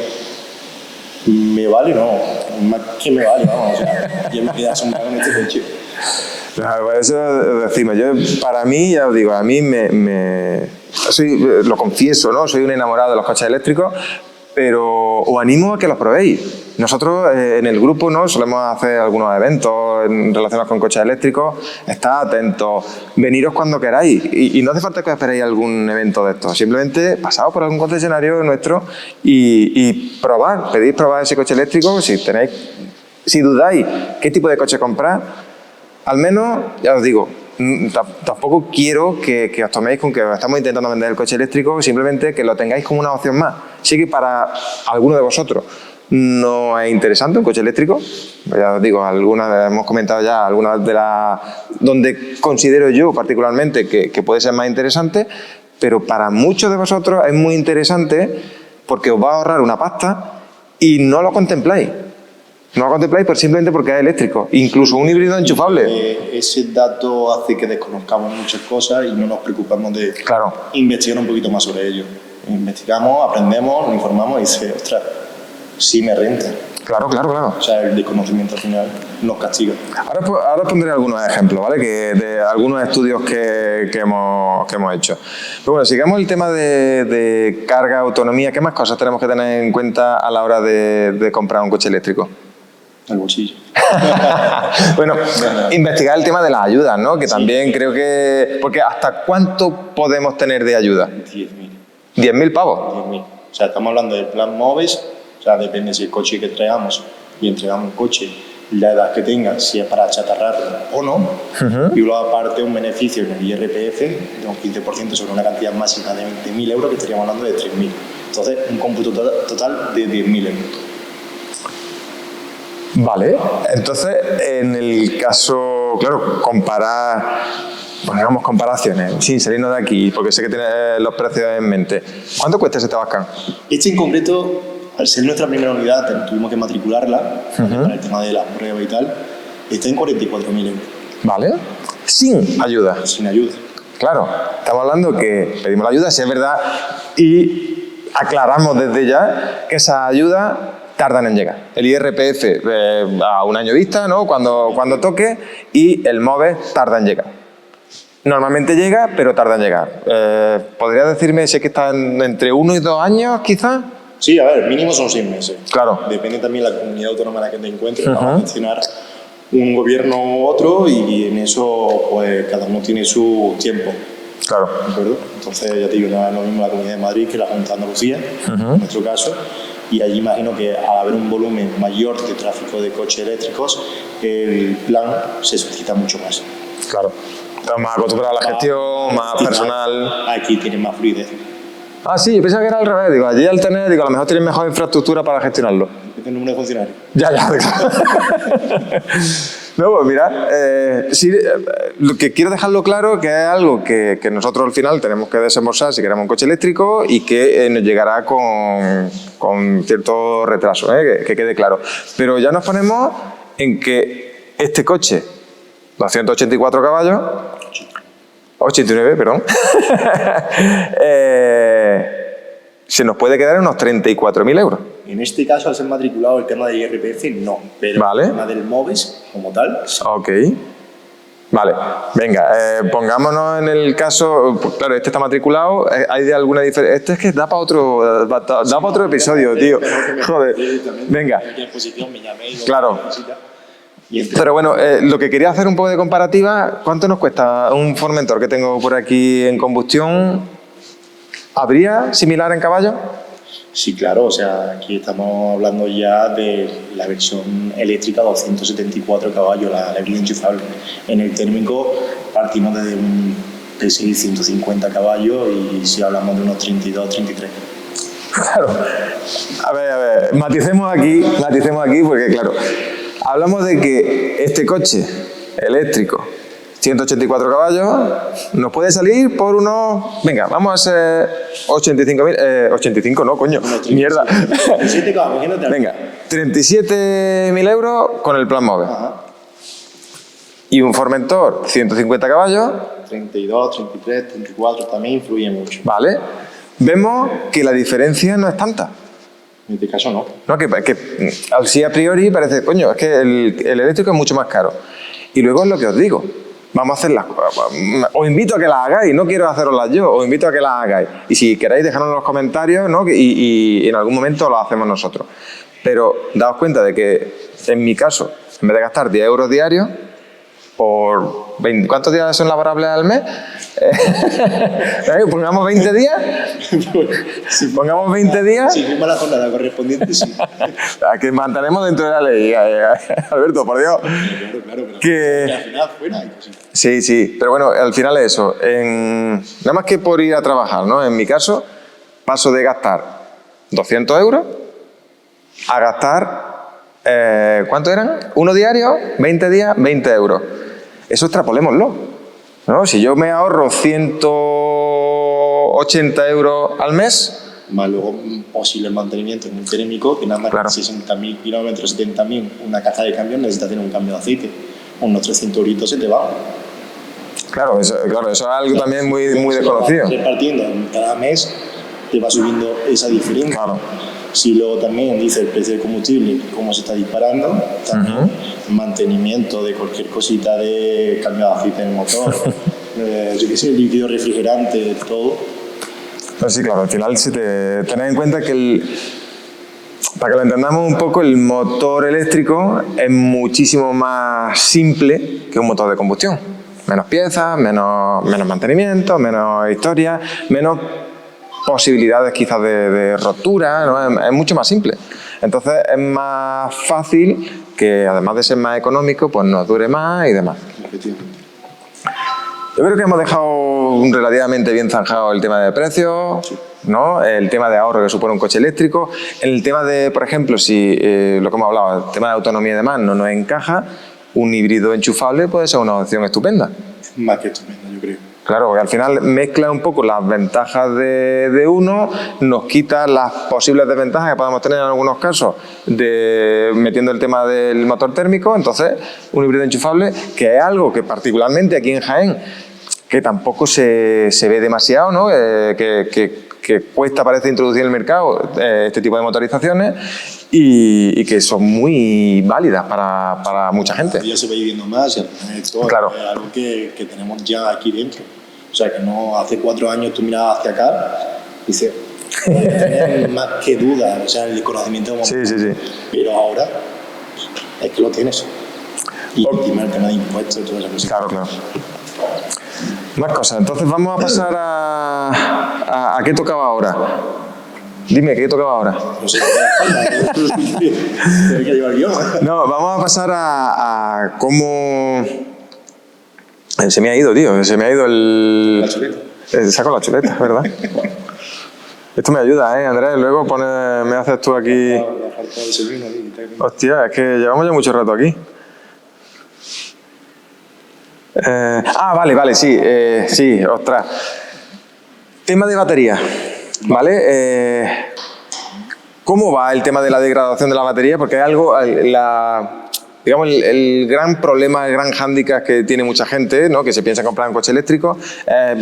¿Me vale? No. Más que me vale, vamos. O sea, yo me quedé asombrado con este coche. Claro, eso decimos, para mí, ya os digo, a mí lo confieso, ¿no? Soy un enamorado de los coches eléctricos, pero os animo a que los probéis. Nosotros en el grupo, ¿no? Solemos hacer algunos eventos relacionados con coches eléctricos. Estad atentos, veniros cuando queráis. Y no hace falta que os esperéis algún evento de estos. Simplemente pasaos por algún concesionario nuestro y pedid probar ese coche eléctrico. Si dudáis qué tipo de coche comprar, al menos, ya os digo, tampoco quiero que os toméis con que estamos intentando vender el coche eléctrico, simplemente que lo tengáis como una opción más. Sí que para alguno de vosotros no es interesante un coche eléctrico, ya os digo, hemos comentado ya algunas de las donde considero yo particularmente que puede ser más interesante, pero para muchos de vosotros es muy interesante porque os va a ahorrar una pasta y no lo contempláis. No lo contempláis simplemente porque es eléctrico, incluso un híbrido enchufable. Ese dato hace que desconozcamos muchas cosas y no nos preocupamos de investigar un poquito más sobre ello. Investigamos, aprendemos, nos informamos y dices, ostras, sí me renta. Claro, claro, claro. O sea, el desconocimiento al final nos castiga. Ahora pondré algunos ejemplos, ¿vale? De algunos estudios que hemos hecho. Pero bueno, sigamos el tema de carga, autonomía. ¿Qué más cosas tenemos que tener en cuenta a la hora de comprar un coche eléctrico? El bolsillo. Bueno, investigar el tema de las ayudas, ¿no? Que también creo que... Porque ¿hasta cuánto podemos tener de ayuda? 10.000. 10.000 pavos. 10.000. O sea, estamos hablando del plan MOVES, o sea, depende si el coche que traigamos y entregamos un coche, la edad que tenga, si es para chatarrarlo o no. Y luego aparte un beneficio en el IRPF de un 15% sobre una cantidad máxima de 20.000 euros, que estaríamos hablando de 3.000. Entonces, un cómputo total de 10.000 euros. Vale, entonces en el caso, claro, pongamos comparaciones, sin salirnos de aquí, porque sé que tienes los precios en mente. ¿Cuánto cuesta ese Tabascan? Este en concreto, al ser nuestra primera unidad, tuvimos que matricularla para el tema de la prueba y tal, está en 44.000 euros. Vale, sin ayuda. Sin ayuda. Claro, estamos hablando que pedimos la ayuda, si es verdad, y aclaramos desde ya que esa ayuda tardan en llegar. El IRPF a un año vista, ¿no? Cuando toque, y el MOVES tarda en llegar. Normalmente llega, pero tarda en llegar. ¿Podrías decirme si es que están entre 1 y 2 años, quizás? Sí, a ver, mínimo son 6 meses. Claro. Depende también de la comunidad autónoma en la que te encuentres. Vamos a mencionar un gobierno u otro y en eso pues cada uno tiene su tiempo. Claro. ¿De acuerdo? Entonces ya te digo, no es lo mismo la Comunidad de Madrid que la Junta de Andalucía, en nuestro caso. Y allí imagino que al haber un volumen mayor de tráfico de coches eléctricos, el plan se suscita mucho más. Claro. Estás más acostumbrado a la gestión, más personal. Aquí tienen más fluidez. Ah, sí, yo pensaba que era al revés. Digo, allí al tener, a lo mejor tienen mejor infraestructura para gestionarlo. ¿Qué número de funcionarios? Ya, claro. No, pues mira, sí, lo que quiero dejarlo claro que es algo que nosotros al final tenemos que desembolsar si queremos un coche eléctrico y que nos llegará con cierto retraso, que quede claro. Pero ya nos ponemos en que este coche, 284 caballos, 89, perdón, se nos puede quedar en unos 34.000 euros. En este caso, al ser matriculado, el tema del IRPF no, pero vale. El tema del MOVES, como tal, sí. Ok. Vale, venga, pongámonos en el caso, pues claro, este está matriculado, ¿hay de alguna diferencia? Este es que da para otro episodio, tío. Joder, venga. Claro. Pero bueno, lo que quería hacer un poco de comparativa, ¿cuánto nos cuesta un Formentor que tengo por aquí en combustión? ¿Habría similar en caballo? Sí, claro, o sea, aquí estamos hablando ya de la versión eléctrica 274 caballos, la híbrida enchufable. En el térmico partimos desde un T6 150 caballos y si hablamos de unos 32, 33. Claro. A ver, maticemos aquí porque claro, hablamos de que este coche eléctrico 184 caballos, nos puede salir por unos... Venga, vamos a ser 85.000... 85 no, coño, mierda. 37 caballos, imagínate. Venga, 37.000 euros con el plan MOVES. Y un Formentor, 150 caballos. 32, 33, 34, también influye mucho. Vale. Vemos que la diferencia no es tanta. En este caso no. No, que así a priori parece, coño, es que el eléctrico es mucho más caro. Y luego es lo que os digo. Vamos a hacerlas. Os invito a que las hagáis, no quiero haceroslas yo, os invito a que las hagáis. Y si queréis, dejadnos en los comentarios, ¿no? y en algún momento lo hacemos nosotros. Pero daos cuenta de que, en mi caso, en vez de gastar 10 euros diarios, por 20, ¿cuántos días son laborables al mes? Pongamos 20 días. Pongamos 20 días. Si firma la jornada correspondiente, sí. A que mantenemos dentro de la ley, Alberto, por Dios. Claro. Que al final fuera. Sí, pero bueno, al final es eso. Nada más que por ir a trabajar, ¿no? En mi caso, paso de gastar 200 euros a gastar, ¿cuánto eran? ¿Uno diario? 20 días, 20 euros. Eso extrapolémoslo, ¿no? Si yo me ahorro 180 euros al mes... Más luego un posible mantenimiento en un térmico, que nada más claro. 60.000 kilómetros, 70.000, una caja de cambio necesita tener un cambio de aceite. Unos 300 euritos se te va. Claro, eso es algo también muy desconocido. Repartiendo cada mes, te va subiendo esa diferencia. Claro. Si luego también dice el precio del combustible, cómo se está disparando, también mantenimiento de cualquier cosita de cambio de aceite en el motor, yo qué sé, líquido refrigerante, todo. Pues sí, claro, al final tened en cuenta que para que lo entendamos un poco, el motor eléctrico es muchísimo más simple que un motor de combustión. Menos piezas, menos mantenimiento, menos historia, menos posibilidades quizás de rotura, ¿no? Es mucho más simple. Entonces es más fácil que, además de ser más económico, pues nos dure más y demás. Yo creo que hemos dejado relativamente bien zanjado el tema de precios, ¿no? El tema de ahorro que supone un coche eléctrico, el tema de, por ejemplo, si lo que hemos hablado, el tema de autonomía y demás no nos encaja, un híbrido enchufable puede ser una opción estupenda. Más que estupenda, yo creo. Claro, porque al final mezcla un poco las ventajas de uno, nos quita las posibles desventajas que podamos tener en algunos casos metiendo el tema del motor térmico. Entonces, un híbrido enchufable, que es algo que particularmente aquí en Jaén, que tampoco se ve demasiado, ¿no? Que cuesta, parece, introducir en el mercado este tipo de motorizaciones y que son muy válidas para mucha gente. Ya se va viviendo más y al final esto Claro. es algo que tenemos ya aquí dentro. O sea, que no hace 4 años tú mirabas hacia acá y dices, tener más que dudas, o sea, el conocimiento de Sí. pero ahora es que lo tienes. Y encima el tema de impuestos y todas esas cosas. Claro. Más cosas. Entonces vamos a pasar a qué tocaba ahora. Dime, ¿qué tocaba ahora? No sé, tiene que llevar guión. No, vamos a pasar a cómo... Se me ha ido, tío. Se me ha ido La chuleta. Saco la chuleta, ¿verdad? Esto me ayuda, Andrés? Luego me haces tú aquí... La falta de desayuno ahí, tal. Hostia, es que llevamos ya mucho rato aquí. Vale, sí, ostras. Tema de batería, ¿vale? ¿Cómo va el tema de la degradación de la batería? Porque hay algo, digamos, el gran problema, el gran hándicap que tiene mucha gente, ¿no? Que se piensa comprar un coche eléctrico.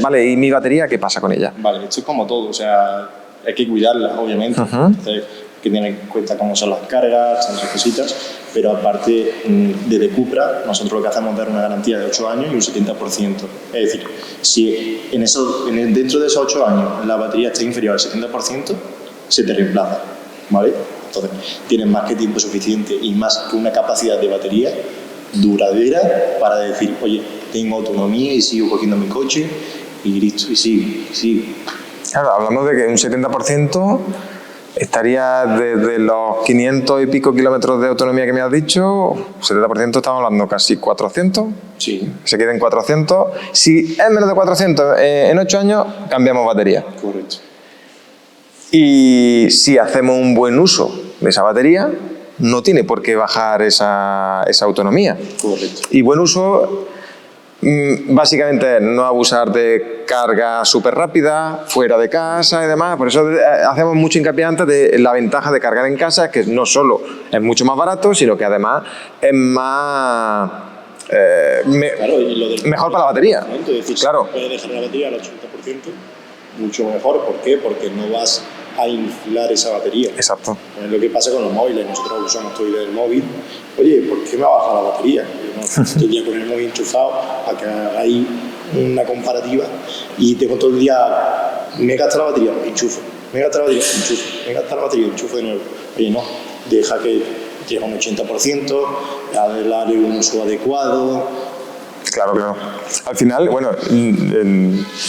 Vale, ¿y mi batería qué pasa con ella? Vale, esto es como todo, o sea, hay que cuidarla, obviamente. Entonces, hay que tener en cuenta cómo son las cargas, todas esas cositas, pero aparte, desde Cupra, nosotros lo que hacemos es dar una garantía de 8 años y un 70%. Es decir, si dentro de esos 8 años la batería está inferior al 70%, se te reemplaza, ¿vale? Entonces, tienes más que tiempo suficiente y más que una capacidad de batería duradera para decir, oye, tengo autonomía y sigo cogiendo mi coche y listo, y sigo. Claro, hablamos de que un 70% estaría desde los 500 y pico kilómetros de autonomía que me has dicho, 70% estamos hablando casi 400. Sí. Se queda en 400. Si es menos de 400, en 8 años cambiamos batería. Correcto. Y si hacemos un buen uso de esa batería, no tiene por qué bajar esa autonomía. Correcto. Y buen uso, básicamente, es no abusar de carga súper rápida, fuera de casa y demás. Por eso hacemos mucho hincapié antes de la ventaja de cargar en casa, que no solo es mucho más barato, sino que además es más... Claro, y lo del mejor para la batería. Es decir, Claro. si puedes dejar la batería al 80%, mucho mejor. ¿Por qué? Porque no vas a inflar esa batería. Exacto. Es lo que pasa con los móviles. Nosotros usamos todo el móvil. Oye, ¿por qué me ha bajado la batería? Yo no estoy el día con el móvil enchufado a que hagáis una comparativa y tengo todo el día, me gasta la batería, enchufo, me gasta la batería, enchufo, me gasta la batería, enchufo de nuevo. Oye, no, deja que llegue a un 80%, darle un uso adecuado. Claro. Al final, bueno,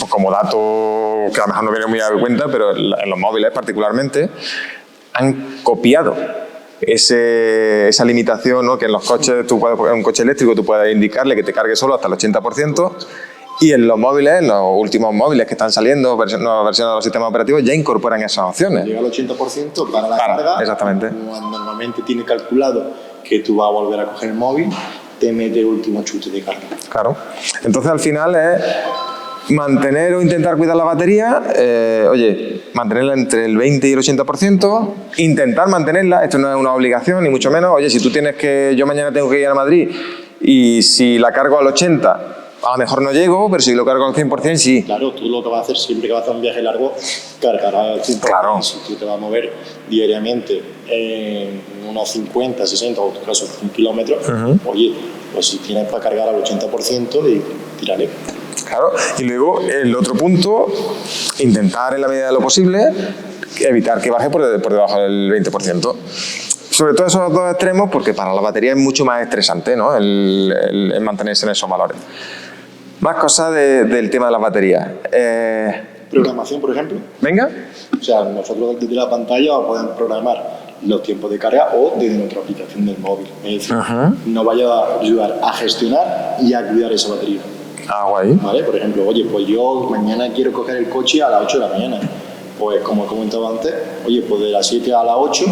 como dato que a lo mejor no viene muy a cuenta, pero en los móviles particularmente han copiado esa limitación, ¿no? Que en los coches, en un coche eléctrico tú puedes indicarle que te cargue solo hasta el 80%, y en los móviles, en los últimos móviles que están saliendo, nuevas versiones de los sistemas operativos, ya incorporan esas opciones. Llega al 80% para la carga. Exactamente. Cuando normalmente tiene calculado que tú vas a volver a coger el móvil, te mete el último chute de carga. Claro. Entonces, al final es mantener o intentar cuidar la batería, mantenerla entre el 20 y el 80%, intentar mantenerla, esto no es una obligación, ni mucho menos. Oye, si tú yo mañana tengo que ir a Madrid y si la cargo al 80, a lo mejor no llego, pero si lo cargo al 100% sí. Claro, tú lo que vas a hacer siempre que vas a hacer un viaje largo, cargarás al 100%. Claro. Si tú te vas a mover diariamente en unos 50, 60 o en tu caso 100 kilómetros, oye, pues si tienes para cargar al 80% y tírale. Claro, y luego el otro punto, intentar en la medida de lo posible evitar que baje por debajo del 20%. Sobre todo esos dos extremos, porque para la batería es mucho más estresante, ¿no? el mantenerse en esos valores. Más cosas del tema de las baterías. Programación, por ejemplo. Venga. O sea, nosotros desde la pantalla podemos programar los tiempos de carga o desde nuestra aplicación del móvil. Es decir, nos vaya a ayudar a gestionar y a cuidar esa batería. Ah, guay. ¿Vale? Por ejemplo, oye, pues yo mañana quiero coger el coche a las 8 de la mañana. Pues como he comentado antes, oye, pues de las 7 a las 8,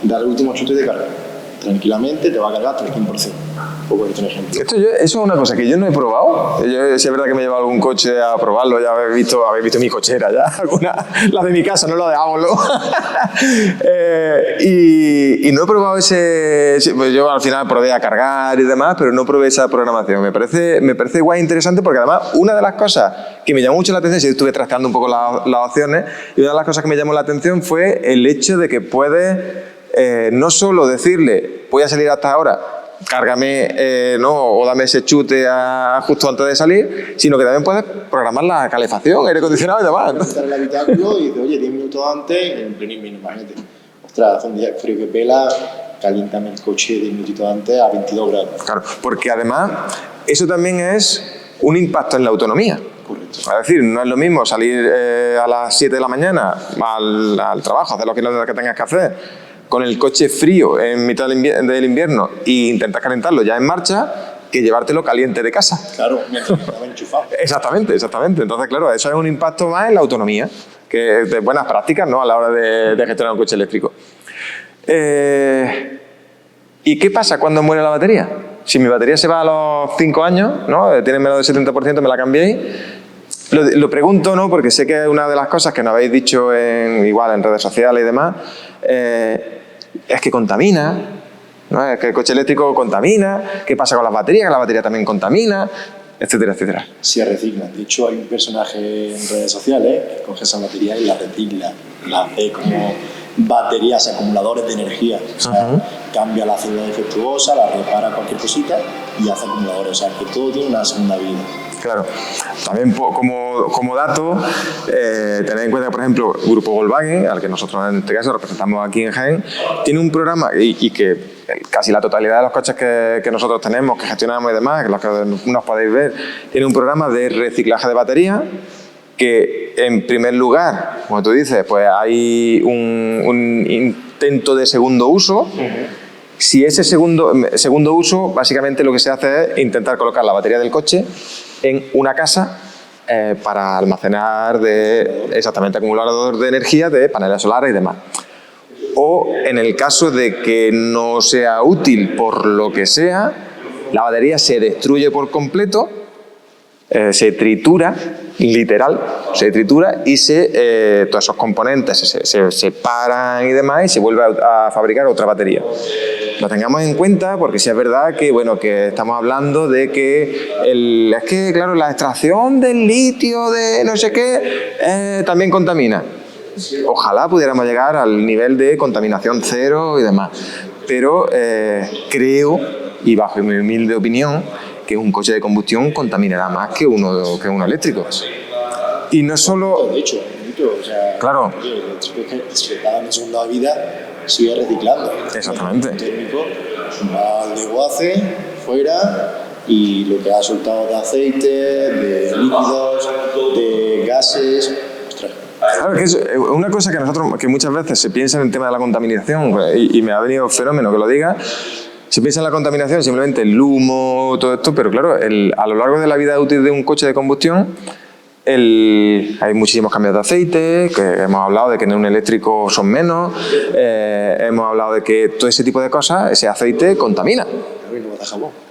dar el último chute de carga. Tranquilamente te va a cargar hasta el 100%. Por ponerte un ejemplo. Eso es una cosa que yo no he probado. Yo, si es verdad que me he llevado algún coche a probarlo, ya habéis visto mi cochera ya, la de mi casa, no la de Ágolo. Y no he probado ese... Pues yo al final probé a cargar y demás, pero no probé esa programación. Me parece guay, interesante, porque además una de las cosas que me llamó mucho la atención, si estuve trasteando un poco las opciones, y una de las cosas que me llamó la atención fue el hecho de que puedes no solo decirle, voy a salir hasta ahora, cárgame, o dame ese chute justo antes de salir, sino que también puedes programar la calefacción, aire acondicionado y demás, ¿no? Estar en el habitáculo y dices, oye, 10 minutos antes, en pleno invierno, imagínate. Ostras, hace un día frío que pela, caliéntame el coche 10 minutitos antes a 22 grados. Claro, porque además eso también es un impacto en la autonomía. Correcto. Es decir, no es lo mismo salir a las 7 de la mañana al trabajo, hacer los kilómetros que tengas que hacer, con el coche frío en mitad del invierno e intentar calentarlo ya en marcha, que llevártelo caliente de casa. Claro, mientras estaba enchufado. Exactamente. Entonces, claro, eso es un impacto más en la autonomía, que es de buenas prácticas, ¿no?, a la hora de gestionar un coche eléctrico. ¿Y qué pasa cuando muere la batería? Si mi batería se va a los 5 años, ¿no?, tiene menos del 70%, me la cambiéis. Lo pregunto, ¿no?, porque sé que es una de las cosas que nos habéis dicho igual en redes sociales y demás, es que contamina, ¿no? Es que el coche eléctrico contamina. ¿Qué pasa con las baterías? Que la batería también contamina, etcétera, etcétera. Se reciclan. De hecho, hay un personaje en redes sociales que coge esa batería y la recicla. La hace como baterías, acumuladores de energía. O sea, cambia la célula defectuosa, la repara cualquier cosita y hace acumuladores. O sea, que todo tiene una segunda vida. Claro. También como dato, tened en cuenta que, por ejemplo, el grupo Volkswagen, al que nosotros en este caso representamos aquí en Jaén, tiene un programa y que casi la totalidad de los coches que nosotros tenemos, que gestionamos y demás, que los que nos podéis ver, tiene un programa de reciclaje de batería que, en primer lugar, como tú dices, pues hay un intento de segundo uso. Si ese segundo uso, básicamente lo que se hace es intentar colocar la batería del coche en una casa para almacenar exactamente acumulador de energía de paneles solares y demás. O en el caso de que no sea útil por lo que sea, la batería se destruye por completo, se tritura, literal, se tritura y todos esos componentes se separan y demás y se vuelve a fabricar otra batería. Lo tengamos en cuenta porque sí es verdad que, bueno, que estamos hablando de que es que, claro, la extracción del litio de no sé qué también contamina. Ojalá pudiéramos llegar al nivel de contaminación cero y demás. Pero creo, y bajo mi humilde opinión, que un coche de combustión contaminará más que uno eléctrico. Y no solo... De hecho, o sea, claro. El eléctrico que se da en segunda vida sigue reciclando. Exactamente. El técnico va al desguace, fuera, y lo que ha soltado de aceite, de líquidos, de gases... Ostras. Claro, que es una cosa que muchas veces se piensa en el tema de la contaminación, y me ha venido fenómeno que lo diga. Se piensa en la contaminación, simplemente el humo, todo esto, pero claro, a lo largo de la vida útil de un coche de combustión, hay muchísimos cambios de aceite, que hemos hablado de que en un eléctrico son menos, hemos hablado de que todo ese tipo de cosas, ese aceite contamina.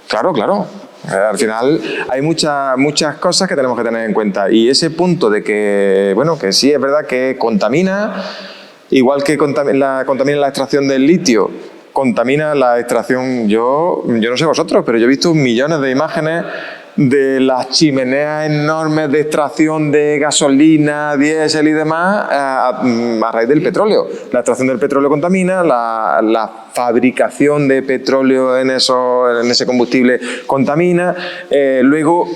Claro. Al final hay muchas cosas que tenemos que tener en cuenta, y ese punto de que, bueno, que sí es verdad que contamina, igual que contamina la extracción del litio, contamina la extracción. Yo no sé vosotros, pero yo he visto millones de imágenes de las chimeneas enormes de extracción de gasolina, diésel y demás a raíz del petróleo. La extracción del petróleo contamina, la fabricación de petróleo en ese combustible contamina, luego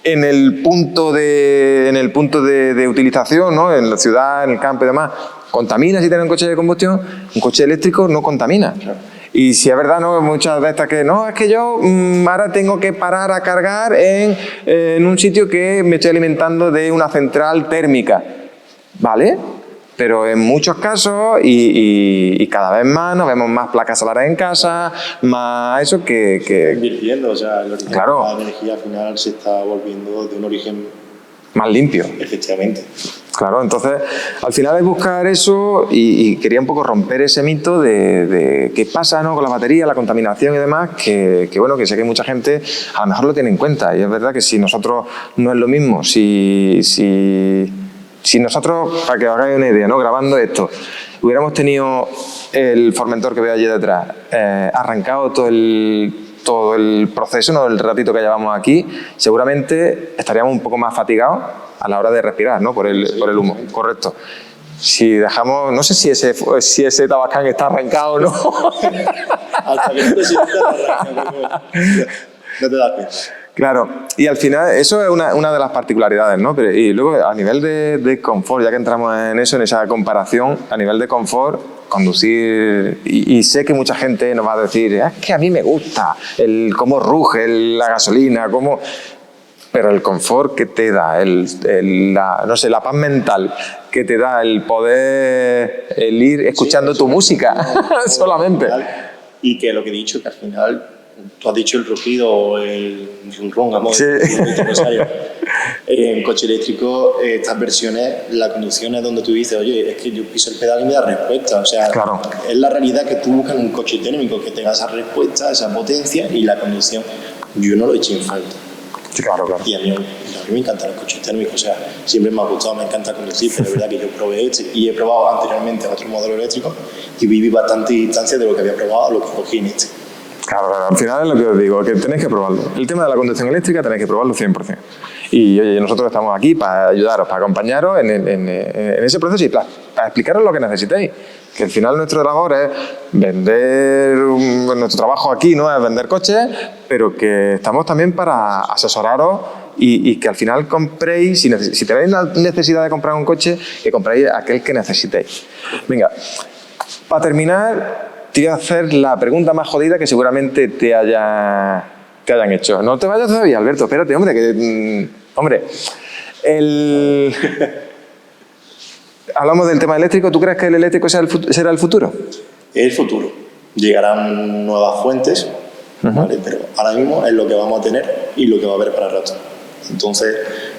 en el punto de utilización, ¿no? En la ciudad, en el campo y demás, contamina si tienes un coche de combustión, un coche eléctrico no contamina. Claro. Y si es verdad, ¿no? Muchas de estas que no, es que yo ahora tengo que parar a cargar en un sitio que me estoy alimentando de una central térmica. ¿Vale? Pero en muchos casos y cada vez más nos vemos más placas solares en casa, más eso que invirtiendo, o sea, el origen claro, de la energía al final se está volviendo de un origen más limpio. Efectivamente. Claro, entonces al final es buscar eso y quería un poco romper ese mito de qué pasa, ¿no? Con la batería, la contaminación y demás, que bueno, que sé que mucha gente a lo mejor lo tiene en cuenta y es verdad que si nosotros no es lo mismo, si nosotros, para que os hagáis una idea, ¿no? Grabando esto, hubiéramos tenido el Formentor que veo allí detrás, arrancado todo el proceso, ¿no? El ratito que llevamos aquí, seguramente estaríamos un poco más fatigados a la hora de respirar, ¿no? Por el humo, correcto. Si dejamos, no sé si ese Tabascan está arrancado o no. Hasta que no te sientas arrancado, no te das cuenta. Claro, y al final eso es una de las particularidades, ¿no? Pero, y luego a nivel de confort, ya que entramos en eso, en esa comparación, a nivel de confort, conducir, y sé que mucha gente nos va a decir, es que a mí me gusta cómo ruge la gasolina, cómo... Pero el confort que te da, no sé, la paz mental que te da el poder ir escuchando tu música solamente. Y que lo que he dicho, que al final, tú has dicho el rugido o el rum amor, sí. En coche eléctrico, estas versiones, la conducción es donde tú dices, oye, es que yo piso el pedal y me da respuesta. O sea, claro, es la realidad que tú buscas en un coche térmico, que tenga esa respuesta, esa potencia y la conducción. Yo no lo he hecho en falta. Sí, claro. Y a mí me encantan los coches térmicos, o sea, siempre me ha gustado, me encanta conducir, pero es verdad que yo probé y he probado anteriormente otro modelo eléctrico y viví bastante distancia de lo que había probado a lo que cogí en este. Claro, al final es lo que os digo, que tenéis que probarlo. El tema de la conducción eléctrica tenéis que probarlo 100%. Y oye, nosotros estamos aquí para ayudaros, para acompañaros en ese proceso y para explicaros lo que necesitéis. Que al final nuestra labor es vender, nuestro trabajo aquí no es vender coches, pero que estamos también para asesoraros y que al final compréis, si tenéis la necesidad de comprar un coche, que compréis aquel que necesitéis. Venga, para terminar, te voy a hacer la pregunta más jodida que seguramente te hayan hecho. No te vayas todavía, Alberto, espérate, hombre, hablamos del tema eléctrico. ¿Tú crees que el eléctrico será el futuro? El futuro. Llegarán nuevas fuentes, ¿vale? Pero ahora mismo es lo que vamos a tener y lo que va a haber para el rato. Entonces,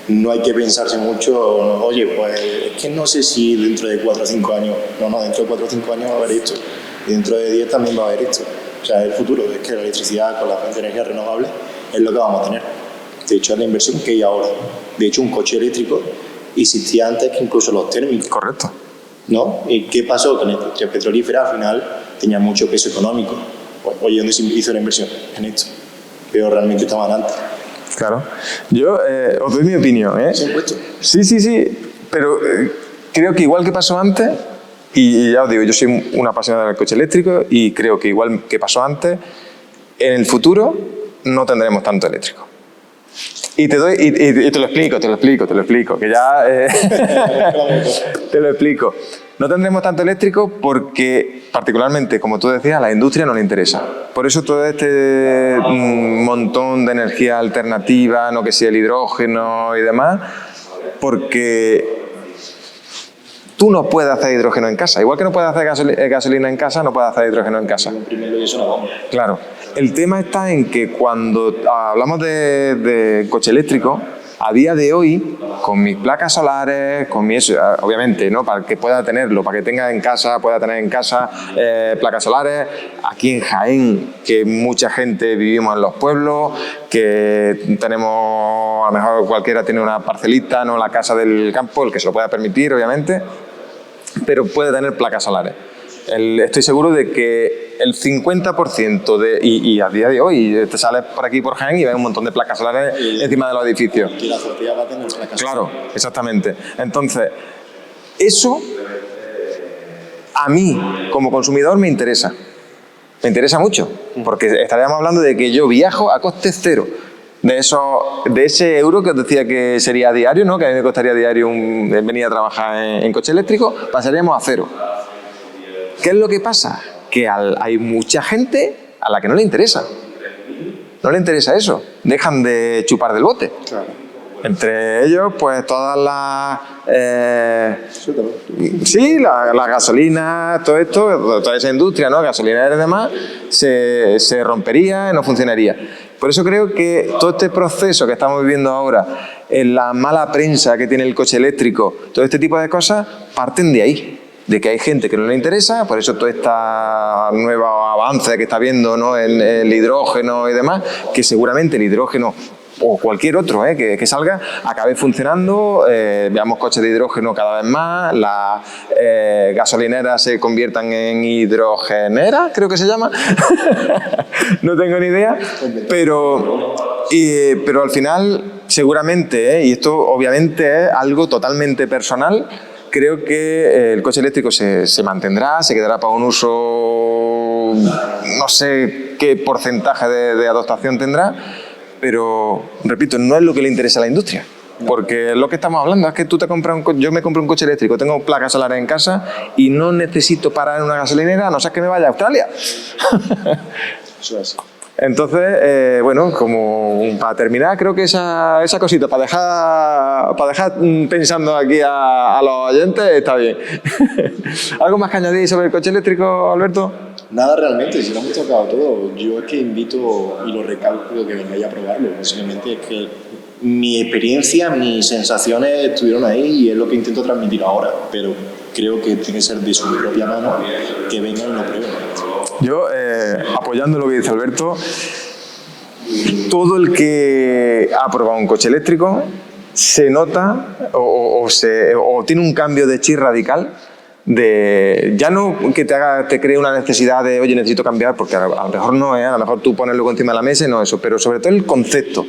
no hay que pensarse mucho, oye, pues es que no sé si dentro de 4 o 5 años, no, dentro de 4 o 5 años va a haber esto, y dentro de 10 también va a haber esto. O sea, el futuro es que la electricidad con la fuente de energía renovable es lo que vamos a tener. De hecho, es la inversión que hay ahora. De hecho, un coche eléctrico existía antes que incluso los térmicos. Correcto. ¿No? ¿Y qué pasó? Que la industria petrolífera al final tenía mucho peso económico. Pues, oye, ¿dónde se hizo la inversión? En esto. Pero realmente estaban antes. Claro. Yo os doy mi opinión, ¿eh? Sí, pero creo que igual que pasó antes, y ya os digo, yo soy un apasionado del coche eléctrico y creo que igual que pasó antes, en el futuro no tendremos tanto eléctrico. Y te lo explico, que ya... te lo explico. No tendremos tanto eléctrico porque, particularmente, como tú decías, a la industria no le interesa. Por eso todo este montón de energía alternativa, no que sea el hidrógeno y demás, porque tú no puedes hacer hidrógeno en casa. Igual que no puedes hacer gasolina en casa, no puedes hacer hidrógeno en casa. Claro. El tema está en que cuando hablamos de coche eléctrico, a día de hoy, con mis placas solares, con mi eso, obviamente, ¿no? Para que pueda tenerlo, para que pueda tener en casa placas solares, aquí en Jaén, que mucha gente vivimos en los pueblos, que tenemos, a lo mejor cualquiera tiene una parcelita, no la casa del campo, el que se lo pueda permitir, obviamente, pero puede tener placas solares. Estoy seguro de que el 50% y a día de hoy te sales por aquí por Jaén y ves un montón de placas solares encima de los edificios. Y la sociedad va a tener placas. Claro, exactamente. Entonces, eso a mí como consumidor me interesa. Me interesa mucho, porque estaríamos hablando de que yo viajo a coste cero. De ese euro que os decía que sería diario, ¿no? Que a mí me costaría diario venir a trabajar en coche eléctrico, pasaríamos a cero. ¿Qué es lo que pasa? Que hay mucha gente a la que no le interesa. No le interesa eso. Dejan de chupar del bote. Claro. Entre ellos, pues todas las... sí, la gasolina, todo esto, toda esa industria, ¿no? Gasolinera y demás, se rompería, no funcionaría. Por eso creo que todo este proceso que estamos viviendo ahora, en la mala prensa que tiene el coche eléctrico, todo este tipo de cosas, parten de ahí. De que hay gente que no le interesa, por eso todo este nuevo avance que está viendo, ¿no? En el hidrógeno y demás, que seguramente el hidrógeno o cualquier otro que salga, acabe funcionando, veamos coches de hidrógeno cada vez más, las gasolineras se conviertan en hidrogeneras, creo que se llama, no tengo ni idea, pero al final seguramente, y esto obviamente es algo totalmente personal, creo que el coche eléctrico se mantendrá, se quedará para un uso, no sé qué porcentaje de adoptación tendrá, pero, repito, no es lo que le interesa a la industria. Porque lo que estamos hablando es que tú te compras yo me compro un coche eléctrico, tengo placas solares en casa y no necesito parar en una gasolinera, a no ser que me vaya a Australia. Eso es. Entonces, bueno, como para terminar, creo que esa cosita, para dejar pensando aquí a los oyentes, está bien. ¿Algo más que añadir sobre el coche eléctrico, Alberto? Nada realmente, si lo hemos tocado todo. Yo es que invito y lo recalco que vengáis a probarlo. Básicamente es que mi experiencia, mis sensaciones estuvieron ahí y es lo que intento transmitir ahora. Pero creo que tiene que ser de su propia mano que vengan y lo prueben. Yo, apoyando lo que dice Alberto, todo el que ha probado un coche eléctrico se nota o tiene un cambio de chip radical. Ya no que te cree una necesidad de, oye, necesito cambiar, porque a lo mejor no es, a lo mejor tú pones luego encima de la mesa y no eso, pero sobre todo el concepto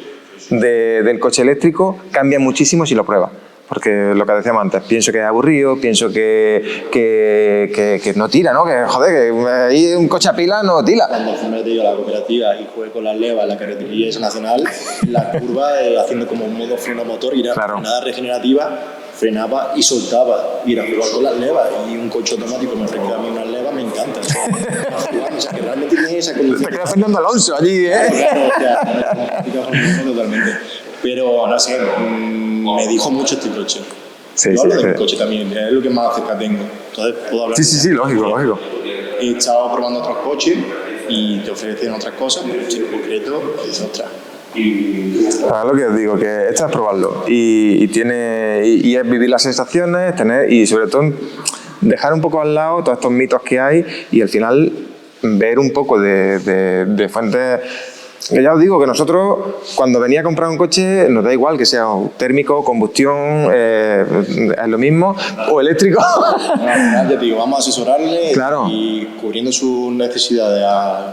del coche eléctrico cambia muchísimo si lo pruebas. Porque lo que decíamos antes, pienso que es aburrido, pienso que no tira, ¿no? Que, joder, que ahí un coche a pila no tira. Cuando fui metido a la cooperativa y jugué con las levas en la carretería esa nacional, la curva haciendo como un modo freno motor y era frenada regenerativa, frenaba y soltaba. Y era jugar con las levas y un coche automático me requiere a mí unas levas, me encanta. O sea, que realmente tiene esa condición. Te queda Fernando Alonso allí, ¿eh? Claro, totalmente. Pero no sé, me dijo mucho este coche. Sí, yo hablo de mi coche también, es lo que más cerca tengo. Entonces puedo hablar. Sí, lógico. He estado probando otros coches y te ofrecen otras cosas, pero este en concreto es otra. Es lo que os digo, que esto es probarlo y es vivir las sensaciones, y sobre todo dejar un poco al lado todos estos mitos que hay y al final ver un poco de fuentes. Que ya os digo que nosotros, cuando venía a comprar un coche, nos da igual que sea térmico, combustión, es lo mismo, o eléctrico. Ya te digo, vamos a asesorarle claro. Y cubriendo sus necesidades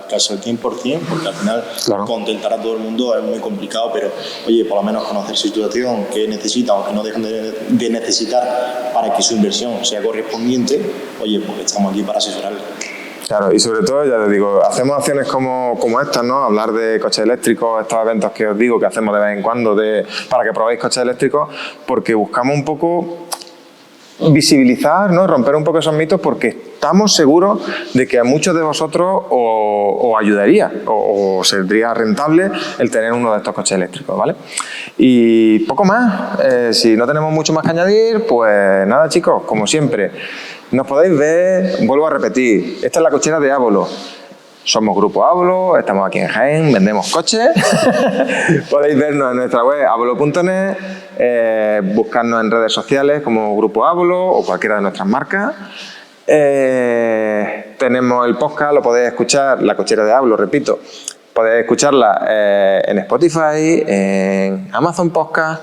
casi al 100%, porque al final contentar a todo el mundo es muy complicado, pero oye, por lo menos conocer su situación, qué necesita o que no dejan de necesitar para que su inversión sea correspondiente, oye, pues estamos aquí para asesorarle. Claro, y sobre todo, ya te digo, hacemos acciones como estas, ¿no? Hablar de coches eléctricos, estos eventos que os digo que hacemos de vez en cuando para que probéis coches eléctricos, porque buscamos un poco visibilizar, ¿no? Romper un poco esos mitos, porque estamos seguros de que a muchos de vosotros os ayudaría o sería rentable el tener uno de estos coches eléctricos, ¿vale? Y poco más, si no tenemos mucho más que añadir, pues nada, chicos, como siempre, nos podéis ver, vuelvo a repetir, esta es la cochera de Ábolo. Somos Grupo Ábolo, estamos aquí en Jaén, vendemos coches. Podéis vernos en nuestra web ábolo.net, buscarnos en redes sociales como Grupo Ábolo o cualquiera de nuestras marcas. Tenemos el podcast, lo podéis escuchar, la cochera de Ábolo, repito. Podéis escucharla en Spotify, en Amazon Podcast,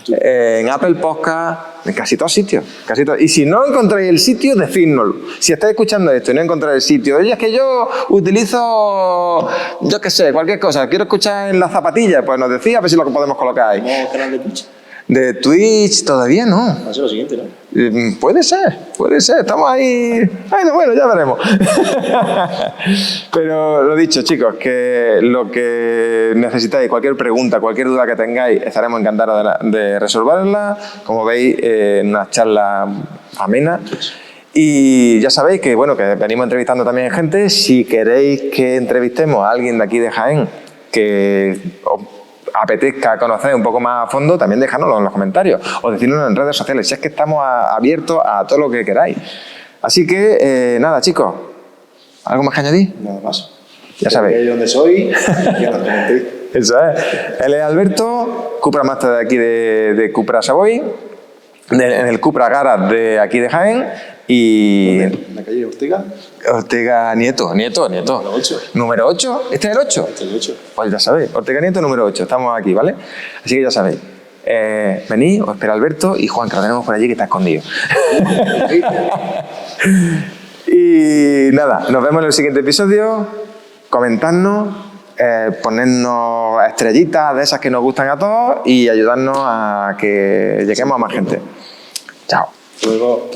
en Apple Podcast, en casi todos sitios. Casi todos. Y si no encontráis el sitio, decídnoslo. Si estáis escuchando esto y no encontráis el sitio, oye, es que yo utilizo, yo qué sé, cualquier cosa, quiero escuchar en las zapatillas, pues nos decís a ver si lo podemos colocar ahí. ¿Tenemos canal de Twitch? De Twitch todavía no. Va a ser lo siguiente, ¿no? Puede ser. Estamos ahí. Bueno, ya veremos. Pero lo dicho, chicos, que lo que necesitáis, cualquier pregunta, cualquier duda que tengáis, estaremos encantados de resolverla. Como veis, una charla amena. Y ya sabéis que, bueno, que venimos entrevistando también gente. Si queréis que entrevistemos a alguien de aquí de Jaén que os apetezca conocer un poco más a fondo, también dejárnoslo en los comentarios o decírnoslo en redes sociales. Si es que estamos abiertos a todo lo que queráis. Así que, nada, chicos, ¿algo más que añadir? Nada más. Ya sabéis. Dónde soy y nos comentéis. Eso es. Él es Alberto, Cupra Master de aquí de Cupra Savoy, en el Cupra Garage de aquí de Jaén. Y ¿En la calle Ortega? Ortega Nieto. Número 8. ¿Número 8? ¿Este es el 8? Este es el 8. Pues ya sabéis, Ortega Nieto número 8, estamos aquí, ¿vale? Así que ya sabéis. Venid, os espera Alberto y Juan, que lo tenemos por allí que está escondido. Y nada, nos vemos en el siguiente episodio. Comentadnos, ponernos estrellitas de esas que nos gustan a todos y ayudarnos a que lleguemos a más gente. Chao. Luego.